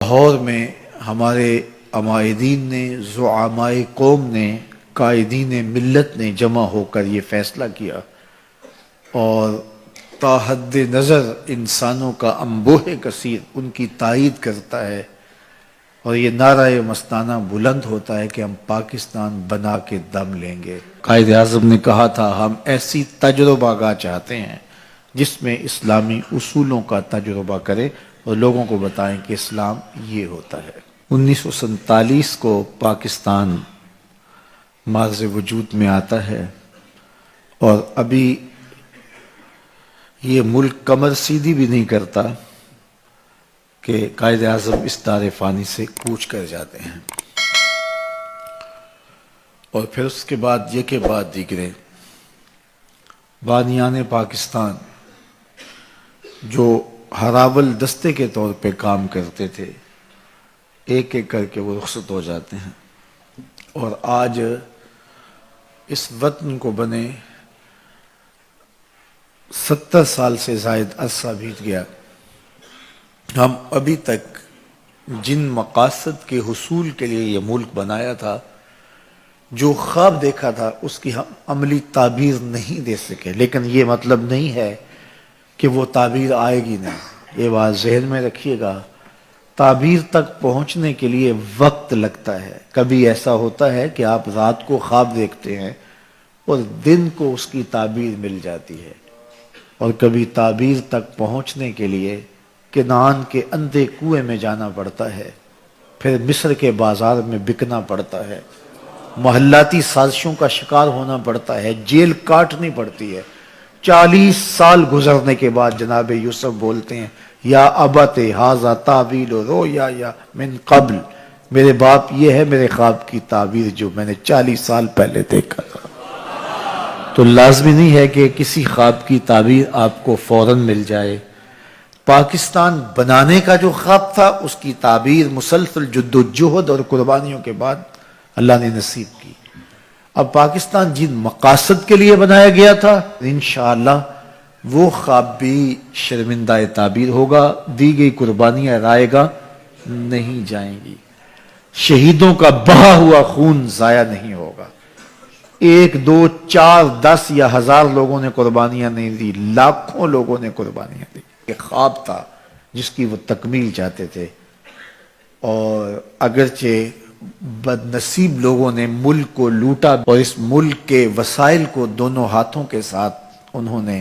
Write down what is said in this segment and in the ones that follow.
لاہور میں ہمارے عمائدین نے، زعمائے قوم نے، قائدین ملت نے جمع ہو کر یہ فیصلہ کیا اور تا حد نظر انسانوں کا انبوہ کثیر ان کی تائید کرتا ہے اور یہ نعرہ مستانہ بلند ہوتا ہے کہ ہم پاکستان بنا کے دم لیں گے۔ قائد اعظم نے کہا تھا ہم ایسی تجربہ گاہ چاہتے ہیں جس میں اسلامی اصولوں کا تجربہ کرے اور لوگوں کو بتائیں کہ اسلام یہ ہوتا ہے۔ 1947 کو پاکستان معرض وجود میں آتا ہے اور ابھی یہ ملک کمر سیدھی بھی نہیں کرتا کہ قائد اعظم اس دار فانی سے کوچ کر جاتے ہیں، اور پھر اس کے بعد یہ کے بعد دیگرے بانیان پاکستان جو ہراول دستے کے طور پہ کام کرتے تھے، ایک ایک کر کے وہ رخصت ہو جاتے ہیں، اور آج اس وطن کو بنے 70 سال سے زائد عرصہ بیت گیا۔ ہم ابھی تک جن مقاصد کے حصول کے لیے یہ ملک بنایا تھا، جو خواب دیکھا تھا، اس کی ہم عملی تعبیر نہیں دے سکے، لیکن یہ مطلب نہیں ہے کہ وہ تعبیر آئے گی نہیں۔ یہ بات ذہن میں رکھیے گا، تعبیر تک پہنچنے کے لیے وقت لگتا ہے۔ کبھی ایسا ہوتا ہے کہ آپ رات کو خواب دیکھتے ہیں اور دن کو اس کی تعبیر مل جاتی ہے، اور کبھی تعبیر تک پہنچنے کے لیے کنعان کے اندھے کنویں میں جانا پڑتا ہے، پھر مصر کے بازار میں بکنا پڑتا ہے، محلاتی سازشوں کا شکار ہونا پڑتا ہے، جیل کاٹنی پڑتی ہے۔ 40 سال گزرنے کے بعد جناب یوسف بولتے ہیں یا ابت ھذا تاویل رؤیا یا من قبل، میرے باپ یہ ہے میرے خواب کی تعبیر جو میں نے 40 سال پہلے دیکھا تھا۔ تو لازمی نہیں ہے کہ کسی خواب کی تعبیر آپ کو فوراً مل جائے۔ پاکستان بنانے کا جو خواب تھا اس کی تعبیر مسلسل جد و جہد اور قربانیوں کے بعد اللہ نے نصیب کی۔ اب پاکستان جن مقاصد کے لیے بنایا گیا تھا، انشاءاللہ وہ خواب بھی شرمندہ تعبیر ہوگا، دی گئی قربانیاں رائے گا نہیں جائیں گی، شہیدوں کا بہا ہوا خون ضائع نہیں ہوگا۔ 1 2 4 10 یا 1000 لوگوں نے قربانیاں نہیں دی، لاکھوں لوگوں نے قربانیاں دی۔ ایک خواب تھا جس کی وہ تکمیل چاہتے تھے، اور اگرچہ بد نصیب لوگوں نے ملک کو لوٹا اور اس ملک کے وسائل کو دونوں ہاتھوں کے ساتھ انہوں نے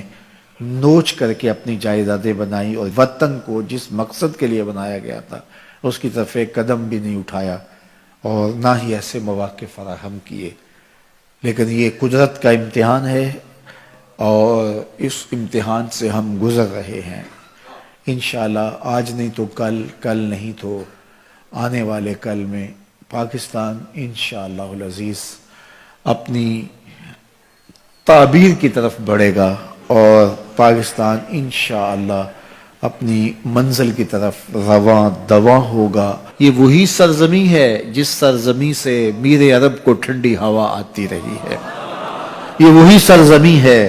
نوچ کر کے اپنی جائیدادیں بنائی، اور وطن کو جس مقصد کے لیے بنایا گیا تھا اس کی طرف ایک قدم بھی نہیں اٹھایا اور نہ ہی ایسے مواقع فراہم کیے۔ لیکن یہ قدرت کا امتحان ہے اور اس امتحان سے ہم گزر رہے ہیں۔ انشاءاللہ آج نہیں تو کل، کل نہیں تو آنے والے کل میں پاکستان انشاءاللہ العزیز اپنی تعبیر کی طرف بڑھے گا، اور پاکستان انشاءاللہ اپنی منزل کی طرف رواں دواں ہوگا۔ یہ وہی سرزمین ہے جس سرزمین سے میر عرب کو ٹھنڈی ہوا آتی رہی ہے، یہ وہی سرزمین ہے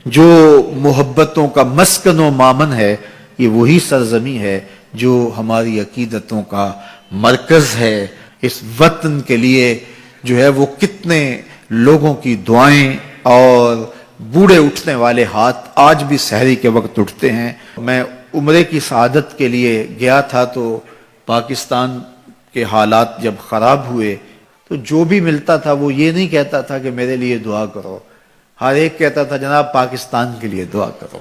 جو محبتوں کا مسکن و مامن ہے، یہ وہی سرزمین ہے جو ہماری عقیدتوں کا مرکز ہے۔ اس وطن کے لیے جو ہے وہ کتنے لوگوں کی دعائیں اور بوڑھے اٹھنے والے ہاتھ آج بھی سحری کے وقت اٹھتے ہیں۔ میں عمرے کی سعادت کے لیے گیا تھا تو پاکستان کے حالات جب خراب ہوئے تو جو بھی ملتا تھا وہ یہ نہیں کہتا تھا کہ میرے لیے دعا کرو، ہر ایک کہتا تھا جناب پاکستان کے لیے دعا کرو۔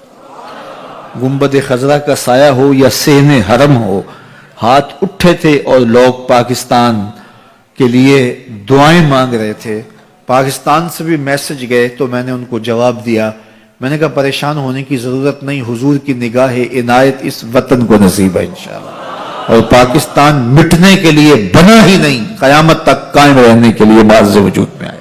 گنبد خضرا کا سایہ ہو یا صحن حرم ہو، ہاتھ اٹھے تھے اور لوگ پاکستان کے لیے دعائیں مانگ رہے تھے۔ پاکستان سے بھی میسج گئے تو میں نے ان کو جواب دیا، میں نے کہا پریشان ہونے کی ضرورت نہیں، حضور کی نگاہ عنایت اس وطن کو نصیب ہے انشاءاللہ، اور پاکستان مٹنے کے لیے بنا ہی نہیں، قیامت تک قائم رہنے کے لیے معرض وجود میں آیا۔